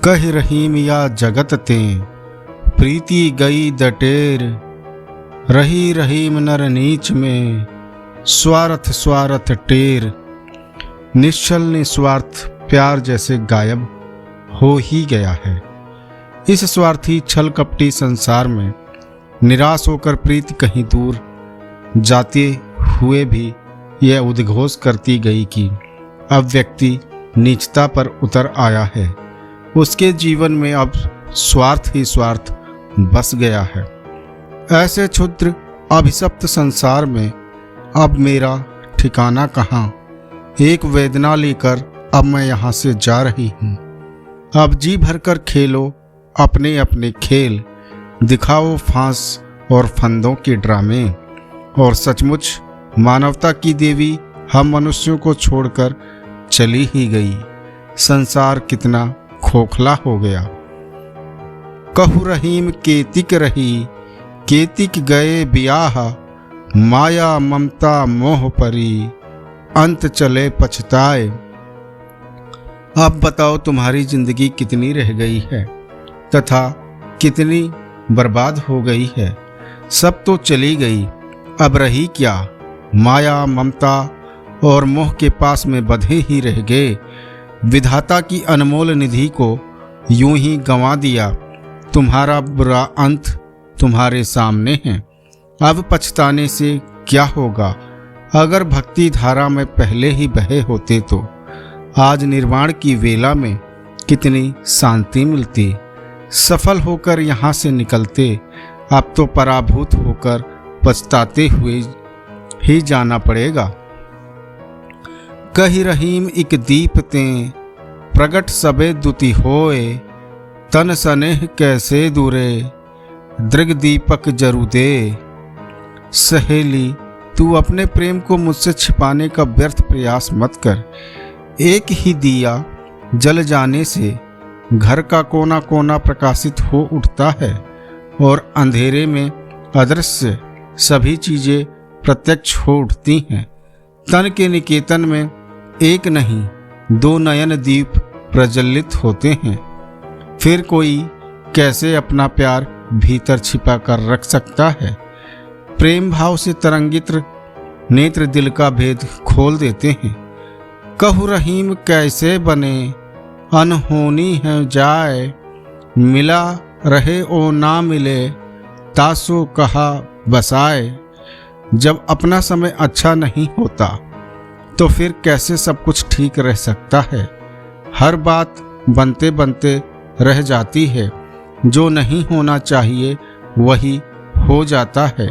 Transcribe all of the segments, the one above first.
कह रहीम या जगत ते प्रीति गई दटेर। रही रहीम नर नीच में स्वार्थ स्वार्थ टेर। निश्चल निस्वार्थ प्यार जैसे गायब हो ही गया है। इस स्वार्थी छल कपटी संसार में निराश होकर प्रीति कहीं दूर जाते हुए भी यह उद्घोष करती गई कि अब व्यक्ति नीचता पर उतर आया है। उसके जीवन में अब स्वार्थ ही स्वार्थ बस गया है। ऐसे क्षुद्र अभिशप्त संसार में अब मेरा ठिकाना कहाँ। एक वेदना लेकर अब मैं यहाँ से जा रही हूँ। अब जी भरकर खेलो अपने अपने खेल, दिखाओ फांस और फंदों के ड्रामे। और सचमुच मानवता की देवी हम मनुष्यों को छोड़कर चली ही गई। संसार कितना खोखला हो गया। कहु रहीम केतिक रही, केतिक गए ब्याह। माया ममता मोह परी, अंत चले पछताए। अब बताओ तुम्हारी जिंदगी कितनी रह गई है तथा कितनी बर्बाद हो गई है। सब तो चली गई, अब रही क्या। माया ममता और मोह के पास में बंधे ही रह गए। विधाता की अनमोल निधि को यूं ही गंवा दिया। तुम्हारा बुरा अंत तुम्हारे सामने है। अब पछताने से क्या होगा। अगर भक्ति धारा में पहले ही बहे होते तो आज निर्वाण की वेला में कितनी शांति मिलती। सफल होकर यहाँ से निकलते, अब तो पराभूत होकर पछताते हुए ही जाना पड़ेगा। कही रहीम इक दीप ते, प्रगट सबे दुति होए। तन स्नेह कैसे दूरे, दृग दीपक जरू दे। सहेली तू अपने प्रेम को मुझसे छिपाने का व्यर्थ प्रयास मत कर। एक ही दिया जल जाने से घर का कोना कोना प्रकाशित हो उठता है और अंधेरे में अदृश्य सभी चीजें प्रत्यक्ष हो उठती हैं। तन के निकेतन में एक नहीं दो नयन दीप प्रज्वलित होते हैं। फिर कोई कैसे अपना प्यार भीतर छिपा कर रख सकता है। प्रेम भाव से तरंगित नेत्र दिल का भेद खोल देते हैं। कहु रहीम कैसे बने, अनहोनी है जाए। मिला रहे ओ ना मिले, तासो कहा बसाए। जब अपना समय अच्छा नहीं होता तो फिर कैसे सब कुछ ठीक रह सकता है। हर बात बनते बनते रह जाती है। जो नहीं होना चाहिए वही हो जाता है।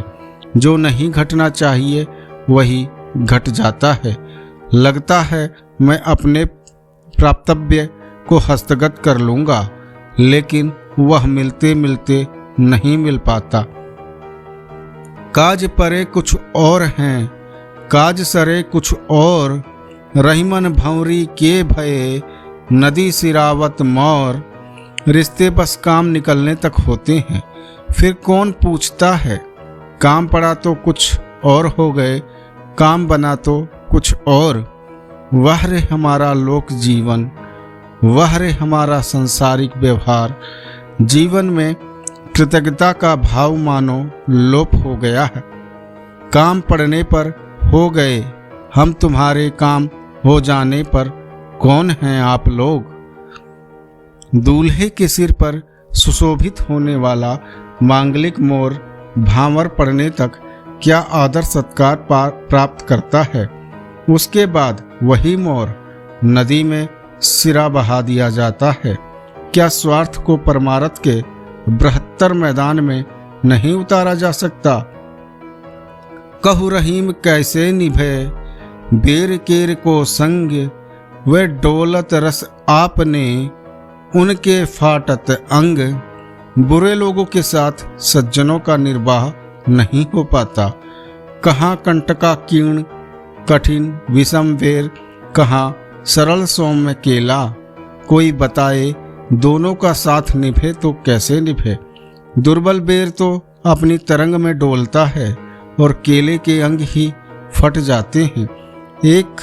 जो नहीं घटना चाहिए वही घट जाता है। लगता है मैं अपने प्राप्तव्य को हस्तगत कर लूँगा, लेकिन वह मिलते मिलते नहीं मिल पाता। काज परे कुछ और हैं, काज सरे कुछ और। रहीमन भंवरी के भये, नदी सिरावत मौर। रिश्ते बस काम निकलने तक होते हैं, फिर कौन पूछता है। काम पड़ा तो कुछ और हो गए, काम बना तो कुछ और। वह रे हमारा लोक जीवन, वह रे हमारा सांसारिक व्यवहार। जीवन में कृतज्ञता का भाव मानो लोप हो गया है। काम पड़ने पर हो गए हम, तुम्हारे काम हो जाने पर कौन हैं आप लोग। दूल्हे के सिर पर सुशोभित होने वाला मांगलिक मोर भांवर पड़ने तक क्या आदर सत्कार प्राप्त करता है। उसके बाद वही मोर नदी में सिरा बहा दिया जाता है। क्या स्वार्थ को परमार्थ के बृहत्तर मैदान में नहीं उतारा जा सकता। कहु रहीम कैसे निभे, बेर केर को संग। वे डोलत रस आपने, उनके फाटत अंग। बुरे लोगों के साथ सज्जनों का निर्वाह नहीं हो पाता। कहाँ कंटका कीर्ण कठिन विषम वेर, कहाँ सरल सौम्य केला। कोई बताए दोनों का साथ निभे तो कैसे निभे। दुर्बल बेर तो अपनी तरंग में डोलता है और केले के अंग ही फट जाते हैं। एक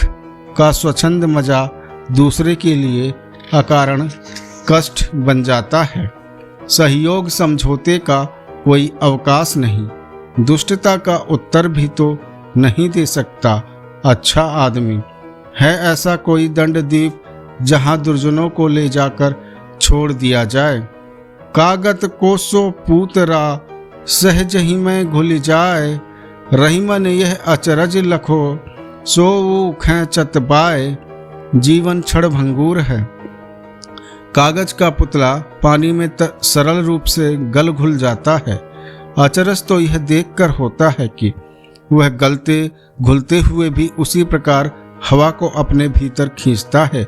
का स्वच्छंद मजा दूसरे के लिए अकारण कष्ट बन जाता है। सहयोग समझौते का कोई अवकाश नहीं, दुष्टता का उत्तर भी तो नहीं दे सकता अच्छा आदमी। है ऐसा कोई दंडद्वीप जहां दुर्जनों को ले जाकर छोड़ दिया जाए? कागत को सो पूतरा सहज ही में घुल जाए, रहीमन यह अचरज लखो सो खेचत बाए। जीवन क्षण भंगुर है। कागज का पुतला पानी में सरल रूप से गल घुल जाता है। अचरज तो यह देखकर होता है कि वह गलते घुलते हुए भी उसी प्रकार हवा को अपने भीतर खींचता है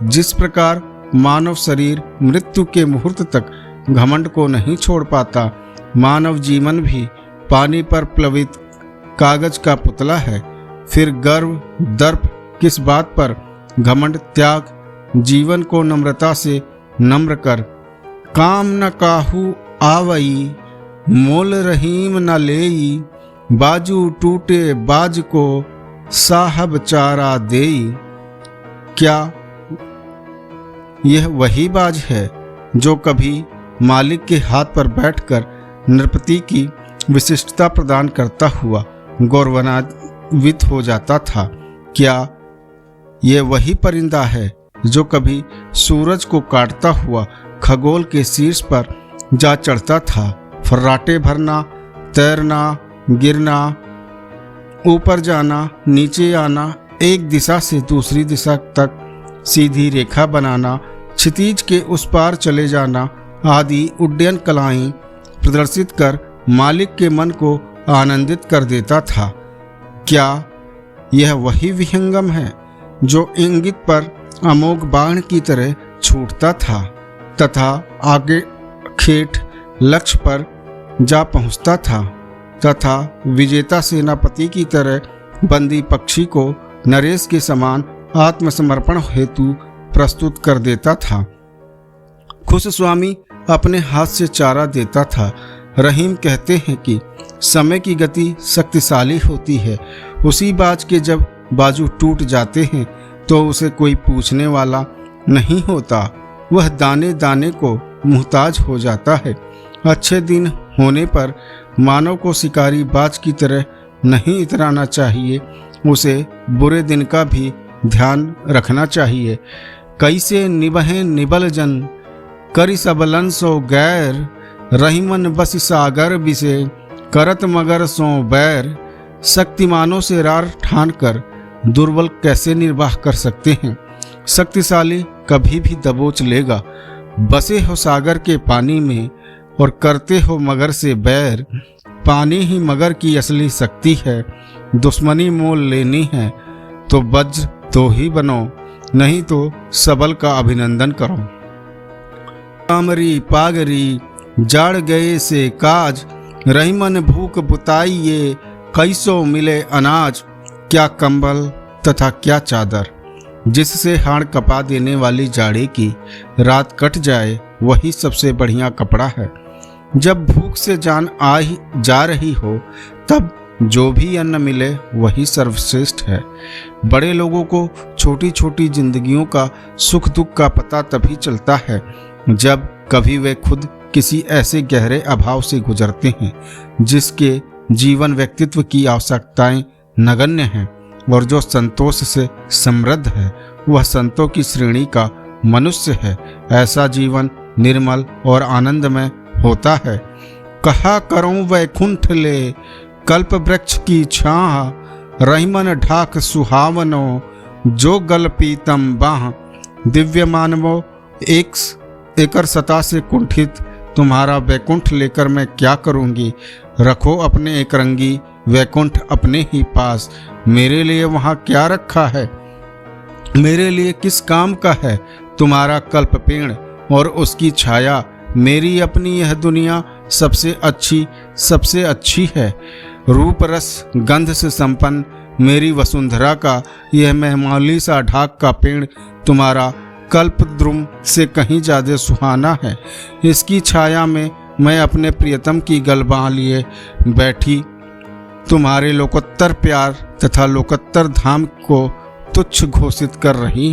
जिस प्रकार मानव शरीर मृत्यु के मुहूर्त तक घमंड को नहीं छोड़ पाता। मानव जीवन भी पानी पर प्लवित कागज का पुतला है। फिर गर्व दर्प किस बात पर, घमंड त्याग, जीवन को नम्रता से नम्र कर। काम न काहू आवई मोल रहीम न लेई, बाजू टूटे बाज को साहब चारा देई। क्या यह वही बाज है जो कभी मालिक के हाथ पर बैठकर नृपति की विशिष्टता प्रदान करता हुआ गौरवान्वित हो जाता था? क्या यह वही परिंदा है जो कभी सूरज को काटता हुआ खगोल के शीर्ष पर जा चढ़ता था? फर्राटे भरना, तैरना, गिरना, ऊपर जाना, नीचे आना, एक दिशा से दूसरी दिशा तक सीधी रेखा बनाना, क्षितिज के उस पार चले जाना आदि उड्डयन कलाएं प्रदर्शित कर मालिक के मन को आनंदित कर देता था। क्या यह वही विहंगम है जो इंगित पर अमोघ बाण की तरह छूटता था तथा आगे खेट लक्ष्य पर जा पहुंचता था तथा विजेता सेनापति की तरह बंदी पक्षी को नरेश के समान आत्मसमर्पण हेतु प्रस्तुत कर देता था? खुश स्वामी अपने हाथ से चारा देता था। रहीम कहते हैं कि समय की गति शक्तिशाली होती है। उसी बाज के जब बाजू टूट जाते हैं तो उसे कोई पूछने वाला नहीं होता। वह दाने दाने को मुहताज हो जाता है। अच्छे दिन होने पर मानव को शिकारी बाज की तरह नहीं इतराना चाहिए, उसे बुरे दिन का भी ध्यान रखना चाहिए। कैसे निबहे निबल जन करी सबलन सो गैर, रहीमन बस सागर बिसे करत मगर सो बैर। शक्तिमानों से रार ठान कर दुर्बल कैसे निर्वाह कर सकते हैं? शक्तिशाली कभी भी दबोच लेगा। बसे हो सागर के पानी में और करते हो मगर से बैर। पानी ही मगर की असली शक्ति है। दुश्मनी मोल लेनी है तो वज्र तो ही बनो, नहीं तो सबल का अभिनंदन करो। कामरी पागरी जाड़ गए से काज, रहीमन भूख बुताइए कैसो मिले अनाज। क्या कंबल तथा क्या चादर, जिससे हाड़ कपा देने वाली जाड़े की रात कट जाए, वही सबसे बढ़िया कपड़ा है। जब भूख से जान आ ही जा रही हो तब जो भी अन्न मिले वही सर्वश्रेष्ठ है। बड़े लोगों को छोटी छोटी जिंदगियों का सुख दुख का पता तभी चलता है जब कभी वे खुद किसी ऐसे गहरे अभाव से गुजरते हैं जिसके जीवन व्यक्तित्व की आवश्यकताएं नगण्य हैं, और जो संतोष से समृद्ध है वह संतों की श्रेणी का मनुष्य है। ऐसा जीवन निर्मल और आनंदमय होता है। कहा करूं वैकुंठ ले कल्प वृक्ष की छाह, रहीमन ढाक सुहावनो जो गल पीतम बाह। दिव्य मानवो एकर सता से कुंठित तुम्हारा वैकुंठ लेकर मैं क्या करूंगी? रखो अपने एक रंगी वैकुंठ अपने ही पास। मेरे लिए वहां क्या रखा है? मेरे लिए किस काम का है तुम्हारा कल्प पेड़ और उसकी छाया? मेरी अपनी यह दुनिया सबसे अच्छी है। रूप रस गंध से संपन्न मेरी वसुंधरा का यह महमाली सा ढाक का पेड़ तुम्हारा कल्पद्रुम से कहीं ज्यादा सुहाना है। इसकी छाया में मैं अपने प्रियतम की गलबा लिए बैठी तुम्हारे लोकोत्तर प्यार तथा लोकोत्तर धाम को तुच्छ घोषित कर रही